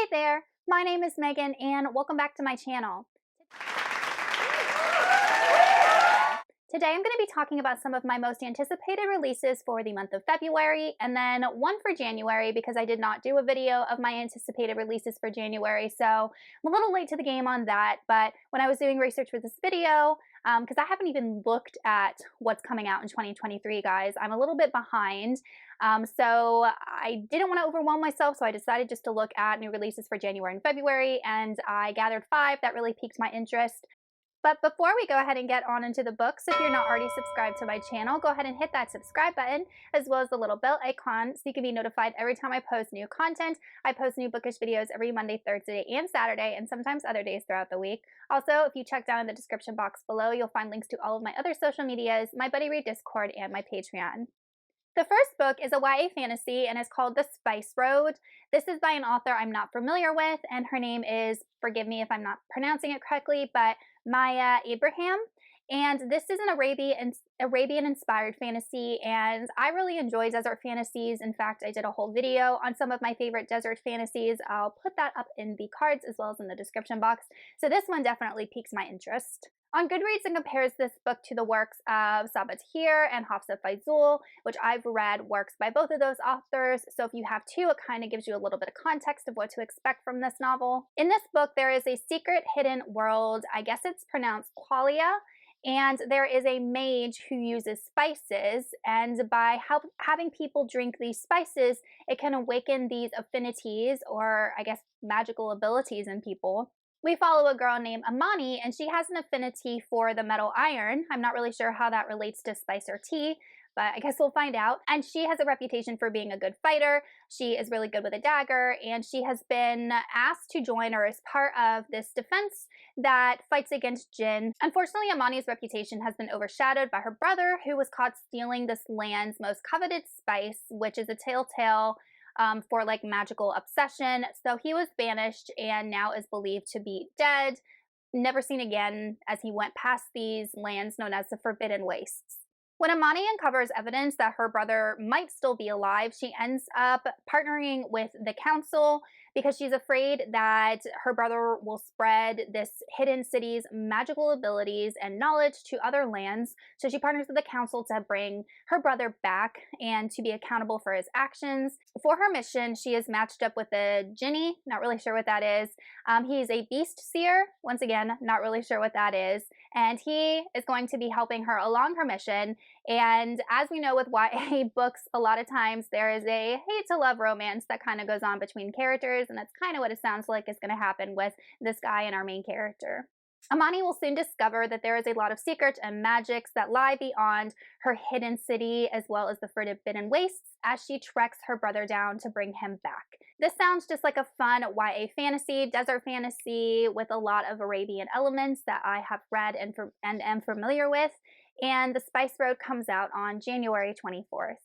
Hey there, my name is Megan and welcome back to my channel. Today I'm going to be talking about some of my most anticipated releases for the month of February and then one for January because I did not do a video of my anticipated releases for January, so I'm a little late to the game on that. But when I was doing research for this video, because I haven't even looked at what's coming out in 2023, guys, I'm a little bit behind. So I didn't want to overwhelm myself, so I decided just to look at new releases for January and February, and I gathered 5 that really piqued my interest. But before we go ahead and get on into the books, if you're not already subscribed to my channel, go ahead and hit that subscribe button as well as the little bell icon so you can be notified every time I post new content. I post new bookish videos every Monday, Thursday, and Saturday, and sometimes other days throughout the week. Also, if you check down in the description box below, you'll find links to all of my other social medias, my Buddy Read Discord, and my Patreon. The first book is a YA fantasy and is called The Spice Road. This is by an author I'm not familiar with, and her name is, forgive me if I'm not pronouncing it correctly, but Maya Abraham. And this is an Arabian-inspired fantasy, and I really enjoy desert fantasies. In fact, I did a whole video on some of my favorite desert fantasies. I'll put that up in the cards as well as in the description box. So this one definitely piques my interest. On Goodreads, it compares this book to the works of Sabaa Tahir and Hafsa Faizul, which I've read works by both of those authors. So if you have two, it kind of gives you a little bit of context of what to expect from this novel. In this book, there is a secret hidden world. I guess it's pronounced Qualia. And there is a mage who uses spices, and by having people drink these spices, it can awaken these affinities, or I guess magical abilities in people. We follow a girl named Amani, and she has an affinity for the metal iron. I'm not really sure how that relates to spice or tea, but I guess we'll find out. And she has a reputation for being a good fighter. She is really good with a dagger, and she has been asked to join or as part of this defense that fights against jinn. Unfortunately, Amani's reputation has been overshadowed by her brother, who was caught stealing this land's most coveted spice, which is a telltale for like magical obsession. So he was banished and now is believed to be dead, never seen again, as he went past these lands known as the Forbidden Wastes. When Amani uncovers evidence that her brother might still be alive, she ends up partnering with the council because she's afraid that her brother will spread this hidden city's magical abilities and knowledge to other lands. So she partners with the council to bring her brother back and to be accountable for his actions. For her mission, she is matched up with a Jinni, not really sure what that is. He's a beast seer, once again, not really sure what that is. And he is going to be helping her along her mission. And as we know with YA books, a lot of times there is a hate-to-love romance that kind of goes on between characters, and that's kind of what it sounds like is going to happen with this guy and our main character. Amani will soon discover that there is a lot of secrets and magics that lie beyond her hidden city as well as the Forbidden Wastes as she treks her brother down to bring him back. This sounds just like a fun YA fantasy, desert fantasy with a lot of Arabian elements that I have read and am familiar with, and The Spice Road comes out on January 24th.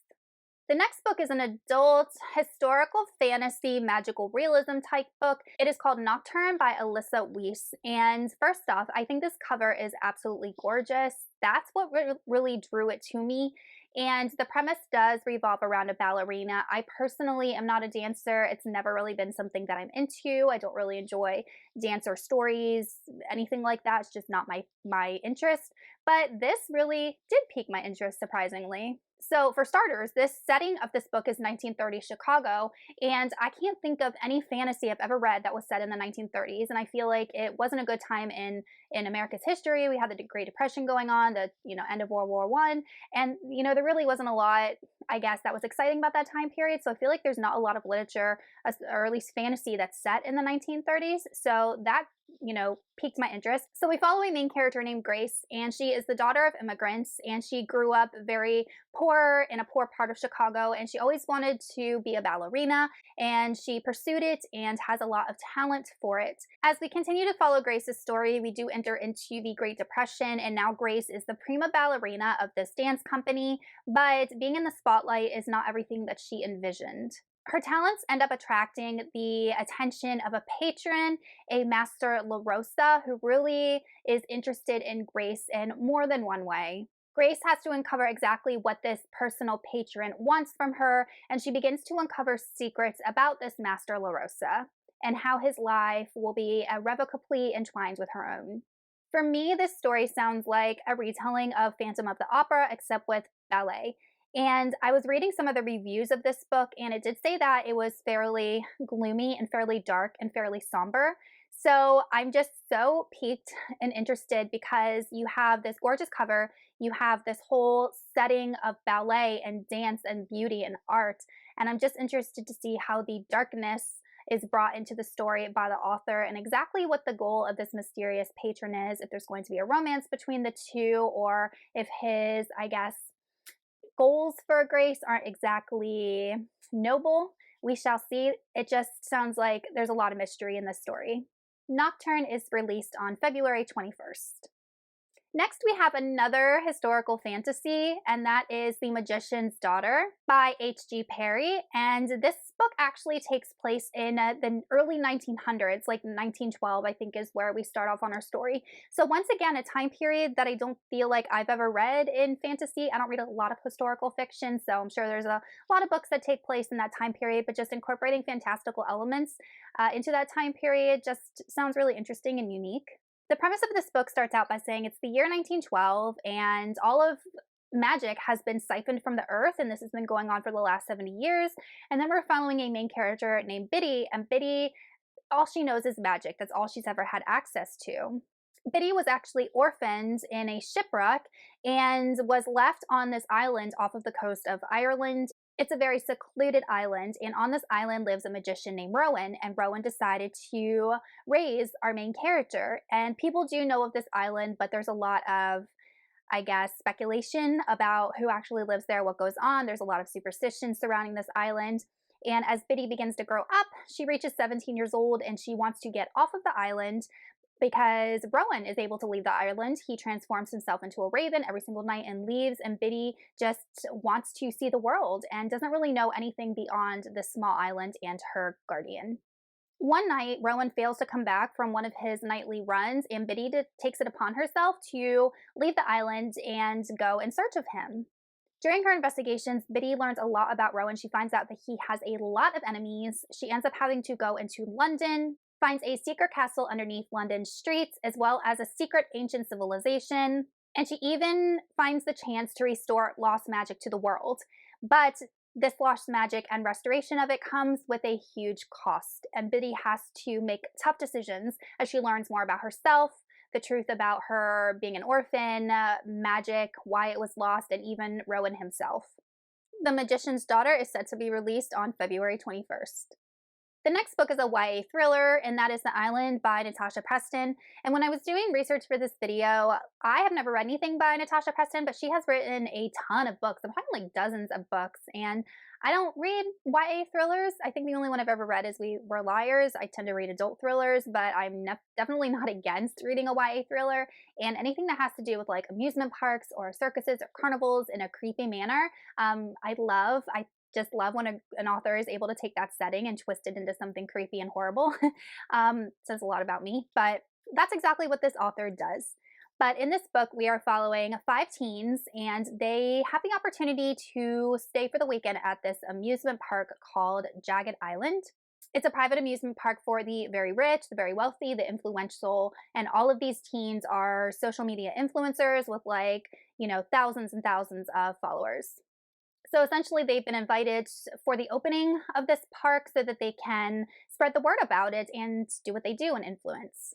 The next book is an adult historical fantasy magical realism type book. It is called Nocturn by Alyssa Weiss. And first off, I think this cover is absolutely gorgeous. That's what really drew it to me. And the premise does revolve around a ballerina. I personally am not a dancer. It's never really been something that I'm into. I don't really enjoy dancer stories, anything like that. It's just not my interest. But this really did pique my interest, surprisingly. So for starters, this setting of this book is 1930s Chicago, and I can't think of any fantasy I've ever read that was set in the 1930s, and I feel like it wasn't a good time in America's history. We had the Great Depression going on, the end of World War I, and there really wasn't a lot, I guess, that was exciting about that time period. So I feel like there's not a lot of literature, or at least fantasy, that's set in the 1930s. So that piqued my interest. So we follow a main character named Grace, and she is the daughter of immigrants, and she grew up very poor in a poor part of Chicago, and she always wanted to be a ballerina, and she pursued it and has a lot of talent for it. As we continue to follow Grace's story, we do enter into the Great Depression, and now Grace is the prima ballerina of this dance company, but being in the spotlight is not everything that she envisioned. Her talents end up attracting the attention of a patron, a Master La Rosa, who really is interested in Grace in more than one way. Grace has to uncover exactly what this personal patron wants from her, and she begins to uncover secrets about this Master La Rosa. and how his life will be irrevocably entwined with her own. For me, this story sounds like a retelling of Phantom of the Opera, except with ballet. And I was reading some of the reviews of this book, and it did say that it was fairly gloomy and fairly dark and fairly somber. So I'm just so piqued and interested because you have this gorgeous cover, you have this whole setting of ballet and dance and beauty and art. And I'm just interested to see how the darkness is brought into the story by the author and exactly what the goal of this mysterious patron is, if there's going to be a romance between the two, or if his, I guess, goals for Grace aren't exactly noble. We shall see. It just sounds like there's a lot of mystery in this story. Nocturn is released on February 21st. Next, we have another historical fantasy, and that is The Magician's Daughter by H.G. Perry. And this book actually takes place in the early 1900s, like 1912, I think is where we start off on our story. So once again, a time period that I don't feel like I've ever read in fantasy. I don't read a lot of historical fiction, so I'm sure there's a lot of books that take place in that time period, but just incorporating fantastical elements into that time period just sounds really interesting and unique. The premise of this book starts out by saying it's the year 1912 and all of magic has been siphoned from the earth, and this has been going on for the last 70 years. And then we're following a main character named Biddy, and Biddy, all she knows is magic. That's all she's ever had access to. Biddy was actually orphaned in a shipwreck and was left on this island off of the coast of Ireland. It's a very secluded island, and on this island lives a magician named Rowan, and Rowan decided to raise our main character. And people do know of this island, but there's a lot of, I guess, speculation about who actually lives there, what goes on. There's a lot of superstition surrounding this island. And as Biddy begins to grow up, she reaches 17 years old and she wants to get off of the island because Rowan is able to leave the island. He transforms himself into a raven every single night and leaves, and Biddy just wants to see the world and doesn't really know anything beyond this small island and her guardian. One night, Rowan fails to come back from one of his nightly runs, and Biddy takes it upon herself to leave the island and go in search of him. During her investigations, Biddy learns a lot about Rowan. She finds out that he has a lot of enemies. She ends up having to go into London, finds a secret castle underneath London's streets, as well as a secret ancient civilization, and she even finds the chance to restore lost magic to the world. But this lost magic and restoration of it comes with a huge cost, and Biddy has to make tough decisions as she learns more about herself, the truth about her being an orphan, magic, why it was lost, and even Rowan himself. The Magician's Daughter is set to be released on February 21st. The next book is a YA thriller, and that is The Island by Natasha Preston. And when I was doing research for this video, I have never read anything by Natasha Preston, but she has written a ton of books. I'm talking like dozens of books, and I don't read YA thrillers. I think the only one I've ever read is We Were Liars. I tend to read adult thrillers, but I'm definitely not against reading a YA thriller. And anything that has to do with like amusement parks or circuses or carnivals in a creepy manner, I love. I just love when an author is able to take that setting and twist it into something creepy and horrible. Says a lot about me, but that's exactly what this author does. But in this book, we are following 5 teens, and they have the opportunity to stay for the weekend at this amusement park called Jagged Island. It's a private amusement park for the very rich, the very wealthy, the influential, and all of these teens are social media influencers with thousands and thousands of followers. So essentially, they've been invited for the opening of this park so that they can spread the word about it and do what they do and influence.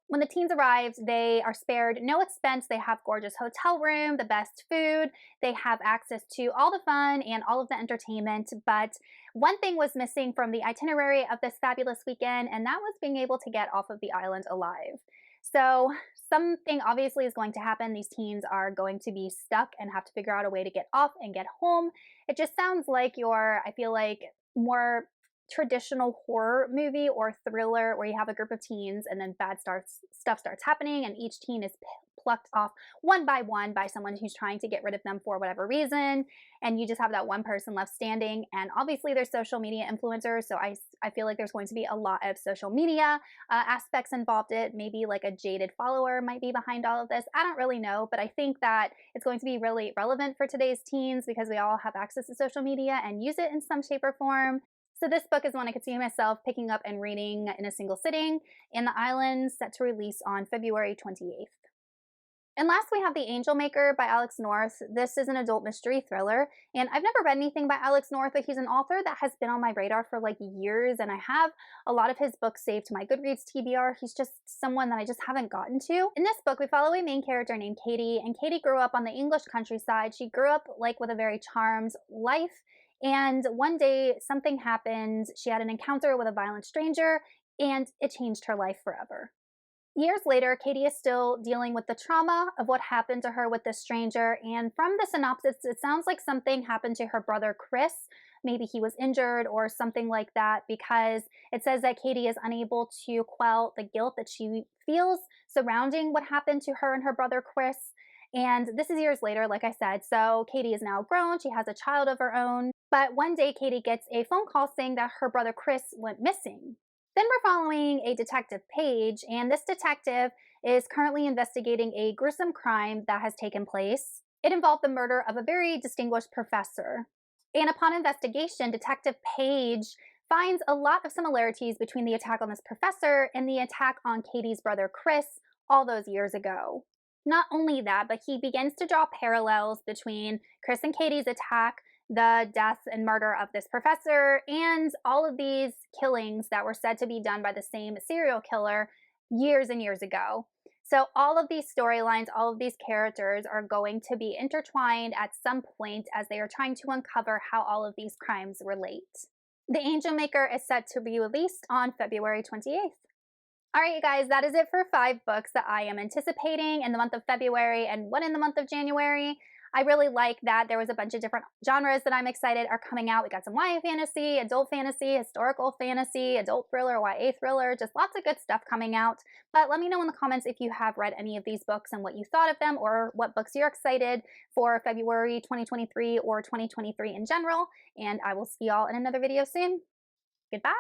When the teens arrived, they are spared no expense. They have gorgeous hotel room, the best food. They have access to all the fun and all of the entertainment. But one thing was missing from the itinerary of this fabulous weekend, and that was being able to get off of the island alive. So something obviously is going to happen. These teens are going to be stuck and have to figure out a way to get off and get home. It just sounds like I feel like, more traditional horror movie or thriller where you have a group of teens and then bad stuff starts happening, and each teen is plucked off one by someone who's trying to get rid of them for whatever reason, and you just have that one person left standing. And obviously there's social media influencers, so I feel like there's going to be a lot of social media aspects involved. Maybe like a jaded follower might be behind all of this. I don't really know, but I think that it's going to be really relevant for today's teens because we all have access to social media and use it in some shape or form. So this book is one I could see myself picking up and reading in a single sitting, and The Island, set to release on February 28th. And last, we have The Angel Maker by Alex North. This is an adult mystery thriller, and I've never read anything by Alex North, but he's an author that has been on my radar for like years, and I have a lot of his books saved to my Goodreads TBR. He's just someone that I just haven't gotten to. In this book, we follow a main character named Katie, and Katie grew up on the English countryside. She grew up like with a very charmed life, and one day something happened. She had an encounter with a violent stranger, and it changed her life forever. Years later, Katie is still dealing with the trauma of what happened to her with this stranger, and from the synopsis, it sounds like something happened to her brother Chris. Maybe he was injured or something like that, because it says that Katie is unable to quell the guilt that she feels surrounding what happened to her and her brother Chris. And this is years later, like I said, so Katie is now grown, she has a child of her own, but one day Katie gets a phone call saying that her brother Chris went missing. Then we're following a detective, Paige, and this detective is currently investigating a gruesome crime that has taken place. It involved the murder of a very distinguished professor. And upon investigation, Detective Paige finds a lot of similarities between the attack on this professor and the attack on Katie's brother Chris all those years ago. Not only that, but he begins to draw parallels between Chris and Katie's attack, the death and murder of this professor, and all of these killings that were said to be done by the same serial killer years and years ago. So all of these storylines, all of these characters are going to be intertwined at some point as they are trying to uncover how all of these crimes relate. The Angel Maker is set to be released on February 28th. All right, you guys, that is it for 5 books that I am anticipating in the month of February and one in the month of January. I really like that there was a bunch of different genres that I'm excited are coming out. We got some YA fantasy, adult fantasy, historical fantasy, adult thriller, YA thriller, just lots of good stuff coming out. But let me know in the comments if you have read any of these books and what you thought of them, or what books you're excited for February 2023 or 2023 in general. And I will see y'all in another video soon. Goodbye.